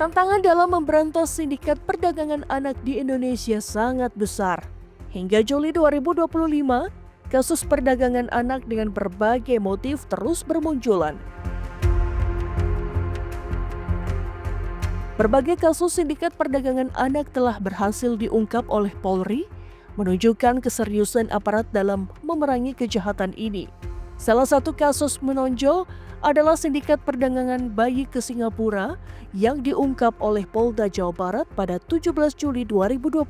Tantangan dalam memberantas sindikat perdagangan anak di Indonesia sangat besar. Hingga Juli 2025, kasus perdagangan anak dengan berbagai motif terus bermunculan. Berbagai kasus sindikat perdagangan anak telah berhasil diungkap oleh Polri, menunjukkan keseriusan aparat dalam memerangi kejahatan ini. Salah satu kasus menonjol adalah sindikat perdagangan bayi ke Singapura yang diungkap oleh Polda Jawa Barat pada 17 Juli 2025.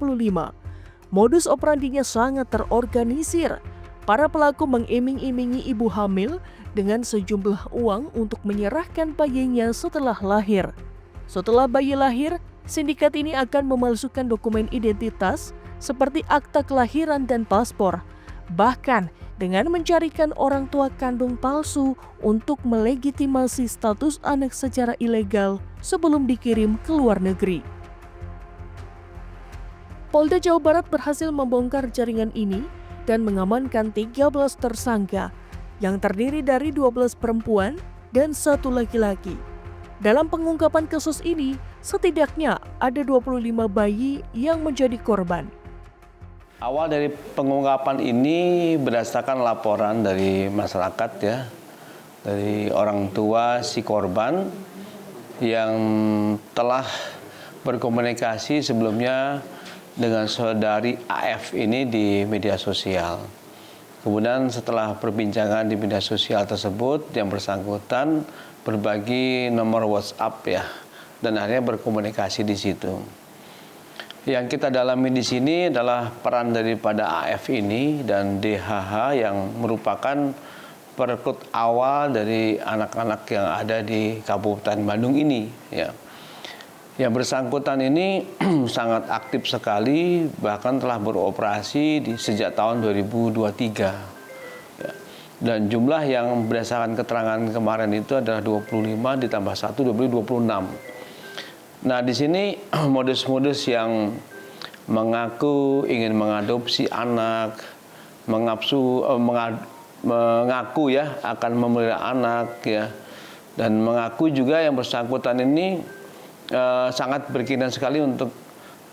Modus operandinya sangat terorganisir. Para pelaku mengiming-imingi ibu hamil dengan sejumlah uang untuk menyerahkan bayinya setelah lahir. Setelah bayi lahir, sindikat ini akan memalsukan dokumen identitas seperti akta kelahiran dan paspor, bahkan dengan mencarikan orang tua kandung palsu untuk melegitimasi status anak secara ilegal sebelum dikirim ke luar negeri. Polda Jawa Barat berhasil membongkar jaringan ini dan mengamankan 13 tersangka yang terdiri dari 12 perempuan dan 1 laki-laki. Dalam pengungkapan kasus ini, setidaknya ada 25 bayi yang menjadi korban. Awal dari pengungkapan ini berdasarkan laporan dari masyarakat ya, dari orang tua si korban yang telah berkomunikasi sebelumnya dengan saudari AF ini di media sosial. Kemudian setelah perbincangan di media sosial tersebut, yang bersangkutan berbagi nomor WhatsApp ya, dan akhirnya berkomunikasi di situ. Yang kita dalami di sini adalah peran daripada AF ini dan DHH yang merupakan perekrut awal dari anak-anak yang ada di Kabupaten Bandung ini ya. Yang bersangkutan ini sangat aktif sekali, bahkan telah beroperasi sejak tahun 2023. Ya. Dan jumlah yang berdasarkan keterangan kemarin itu adalah 25 ditambah 1, 26. Nah, di sini modus-modus yang mengaku ingin mengadopsi anak, mengaku ya akan memelihara anak ya, dan mengaku juga yang bersangkutan ini sangat berkeinginan sekali untuk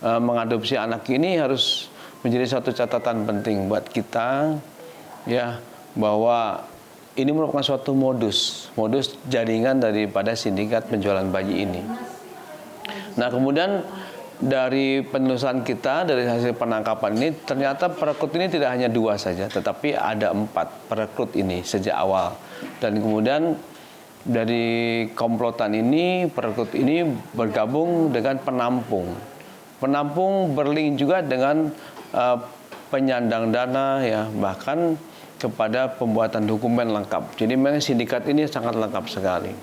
mengadopsi anak ini harus menjadi satu catatan penting buat kita ya, bahwa ini merupakan suatu modus jaringan daripada sindikat penjualan bayi ini. Nah, kemudian dari penelusuran kita, dari hasil penangkapan ini, ternyata perekrut ini tidak hanya 2 saja, tetapi ada 4 perekrut ini sejak awal. Dan kemudian dari komplotan ini, perekrut ini bergabung dengan penampung. Penampung berlink juga dengan penyandang dana ya, bahkan kepada pembuatan dokumen lengkap. Jadi memang sindikat ini sangat lengkap sekali.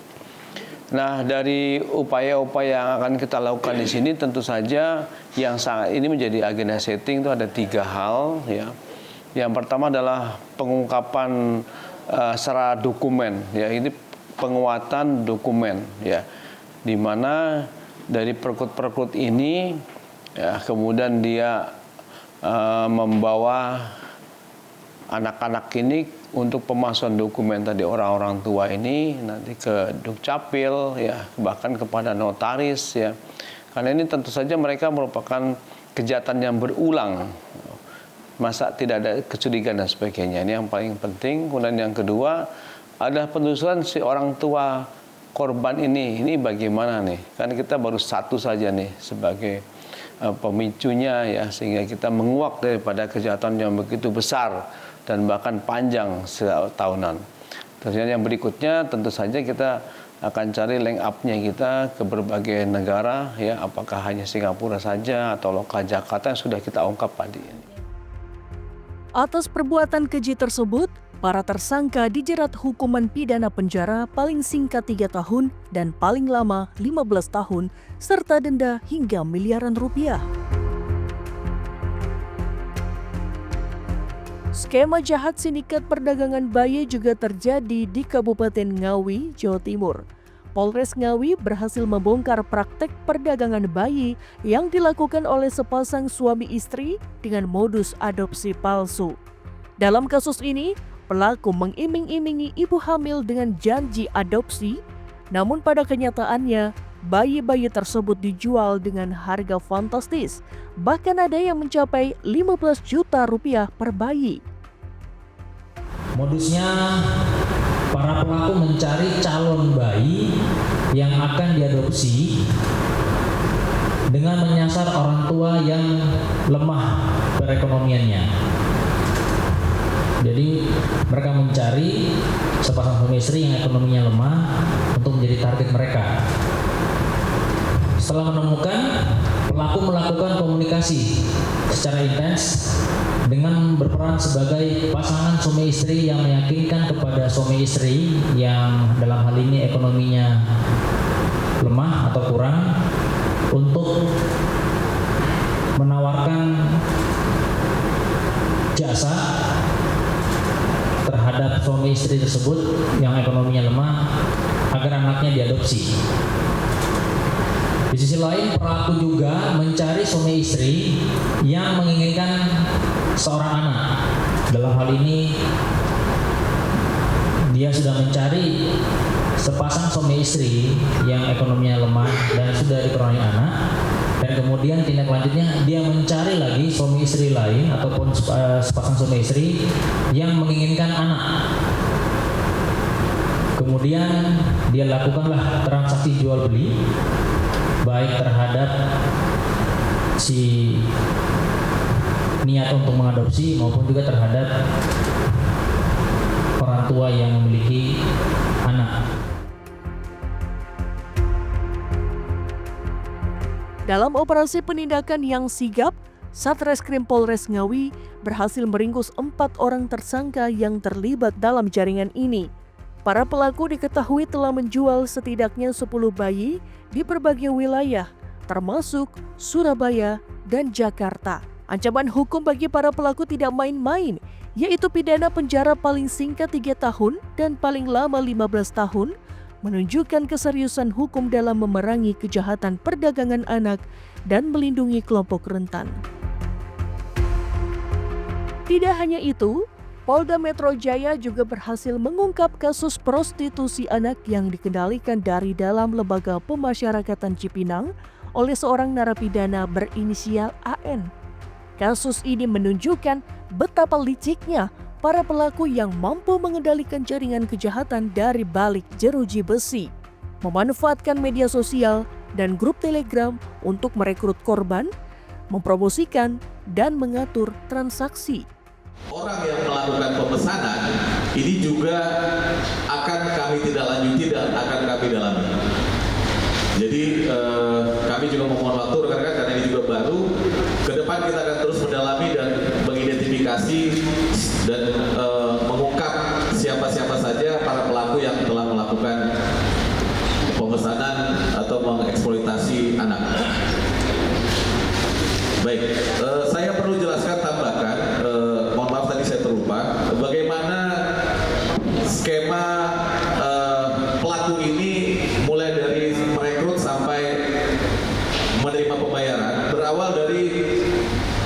Nah, dari upaya-upaya yang akan kita lakukan di sini, tentu saja yang sangat ini menjadi agenda setting itu ada 3 hal ya. Yang pertama adalah pengungkapan secara dokumen ya, ini penguatan dokumen ya, di mana dari perekrut-perekrut ini ya, kemudian dia membawa anak-anak ini untuk pemalsuan dokumen tadi, orang-orang tua ini nanti ke Dukcapil ya, bahkan kepada notaris ya. Karena ini tentu saja mereka merupakan kejahatan yang berulang. Masa tidak ada kecurigaan dan sebagainya. Ini yang paling penting. Kemudian yang kedua adalah penelusuran si orang tua korban ini. Ini bagaimana nih? Kan kita baru 1 saja nih sebagai pemicunya ya, sehingga kita menguak daripada kejahatan yang begitu besar dan bahkan panjang setahunan. Terus yang berikutnya tentu saja kita akan cari link up-nya kita ke berbagai negara ya, apakah hanya Singapura saja atau lokal Jakarta yang sudah kita ungkap tadi. Atas perbuatan keji tersebut, para tersangka dijerat hukuman pidana penjara paling singkat 3 tahun dan paling lama 15 tahun serta denda hingga miliaran rupiah. Skema jahat sindikat perdagangan bayi juga terjadi di Kabupaten Ngawi, Jawa Timur. Polres Ngawi berhasil membongkar praktek perdagangan bayi yang dilakukan oleh sepasang suami istri dengan modus adopsi palsu. Dalam kasus ini, pelaku mengiming-imingi ibu hamil dengan janji adopsi, namun pada kenyataannya bayi-bayi tersebut dijual dengan harga fantastis. Bahkan ada yang mencapai 15 juta rupiah per bayi. Modusnya para pelaku mencari calon bayi yang akan diadopsi dengan menyasar orang tua yang lemah perekonomiannya. Jadi mereka mencari sepasang suami istri yang ekonominya lemah untuk menjadi target mereka. Setelah menemukan, pelaku melakukan komunikasi secara intens dengan berperan sebagai pasangan suami istri yang meyakinkan kepada suami istri yang dalam hal ini ekonominya lemah atau kurang untuk menawarkan jasa terhadap suami istri tersebut yang ekonominya lemah agar anaknya diadopsi. Di sisi lain, pelaku juga mencari suami istri yang menginginkan seorang anak. Dalam hal ini, dia sudah mencari sepasang suami istri yang ekonominya lemah dan sudah diperoleh anak. Dan kemudian tindak lanjutnya dia mencari lagi suami istri lain ataupun sepasang suami istri yang menginginkan anak. Kemudian dia lakukanlah transaksi jual beli baik terhadap si niat untuk mengadopsi maupun juga terhadap orang tua yang memiliki anak. Dalam operasi penindakan yang sigap, Satreskrim Polres Ngawi berhasil meringkus 4 orang tersangka yang terlibat dalam jaringan ini. Para pelaku diketahui telah menjual setidaknya 10 bayi di berbagai wilayah, termasuk Surabaya dan Jakarta. Ancaman hukum bagi para pelaku tidak main-main, yaitu pidana penjara paling singkat 3 tahun dan paling lama 15 tahun, menunjukkan keseriusan hukum dalam memerangi kejahatan perdagangan anak dan melindungi kelompok rentan. Tidak hanya itu, Polda Metro Jaya juga berhasil mengungkap kasus prostitusi anak yang dikendalikan dari dalam Lembaga Pemasyarakatan Cipinang oleh seorang narapidana berinisial AN. Kasus ini menunjukkan betapa liciknya para pelaku yang mampu mengendalikan jaringan kejahatan dari balik jeruji besi, memanfaatkan media sosial dan grup Telegram untuk merekrut korban, mempromosikan, dan mengatur transaksi. Orang yang melakukan pemesanan ini juga akan kami tidak lanjuti dan akan kami dalami. Jadi kami juga memohon waktu rekan-rekan karena ini juga baru. Ke depan kita akan terus mendalami dan mengidentifikasi dan mengungkap siapa-siapa saja para pelaku yang telah melakukan pemesanan atau mengeksploitasi anak. Baik, saya perlu jelaskan tambahkan, mohon maaf tadi saya terlupa, bagaimana skema pelaku ini mulai dari merekrut sampai menerima pembayaran. Berawal dari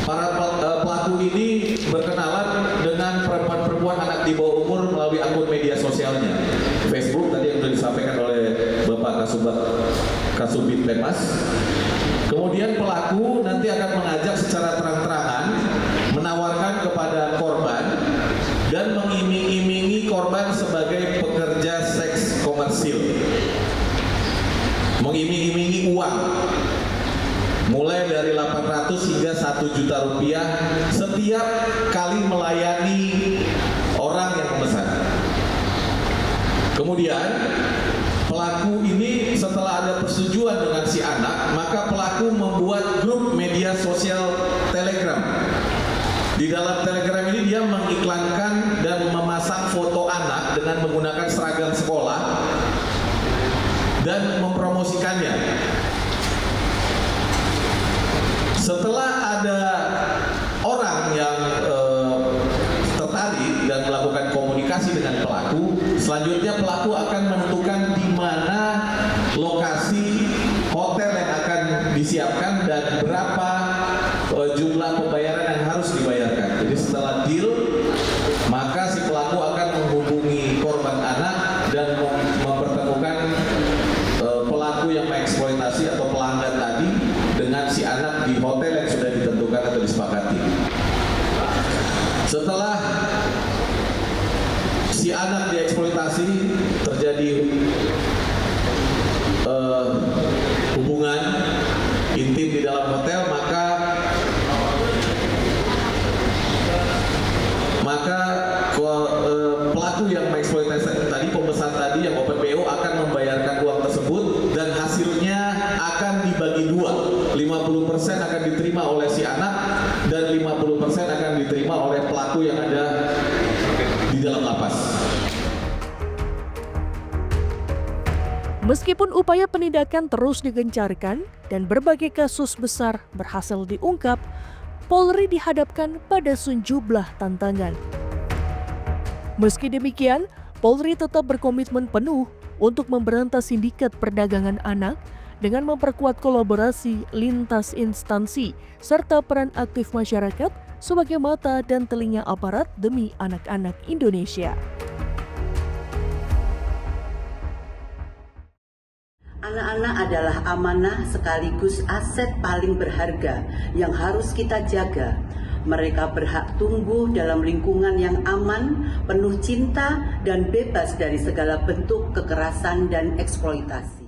para pelaku ini berkenalan dengan perempuan anak di bawah umur melalui akun media sosialnya, Facebook tadi yang sudah disampaikan oleh Bapak Kasubit Pemas. Kemudian pelaku nanti akan mengajak secara terang-terangan, menawarkan kepada korban dan mengiming-imingi korban sebagai pekerja seks komersil, mengiming-imingi uang mulai dari 800 hingga 1 juta rupiah setiap kali melayani orang yang memesan. Kemudian pelaku ini setelah ada persetujuan dengan si anak, maka pelaku membuat grup media sosial Telegram. Di dalam Telegram ini dia mengiklankan dan memasang foto anak dengan menggunakan seragam sekolah dan mempromosikannya. Setelah ada orang yang tertarik dan melakukan komunikasi dengan pelaku, selanjutnya pelaku akan menentukan di mana lokasi hotel yang akan disiapkan dan berapa jumlah pembayaran yang harus dibayarkan. Jadi setelah deal, maka si pelaku akan menghubungi korban anak dan mempertemukan pelaku yang mengeksploitasi anak dieksploitasi, terjadi hubungan intim di dalam hotel, maka pelaku yang mengeksploitasi tadi, pemesan tadi yang open BO akan membayarkan uang tersebut dan hasilnya akan dibagi dua. 50% akan diterima oleh si anak dan 50% akan diterima oleh pelaku yang ada di dalam lapas. Meskipun upaya penindakan terus digencarkan dan berbagai kasus besar berhasil diungkap, Polri dihadapkan pada sejumlah tantangan. Meski demikian, Polri tetap berkomitmen penuh untuk memberantas sindikat perdagangan anak dengan memperkuat kolaborasi lintas instansi serta peran aktif masyarakat sebagai mata dan telinga aparat demi anak-anak Indonesia. Anak-anak adalah amanah sekaligus aset paling berharga yang harus kita jaga. Mereka berhak tumbuh dalam lingkungan yang aman, penuh cinta, dan bebas dari segala bentuk kekerasan dan eksploitasi.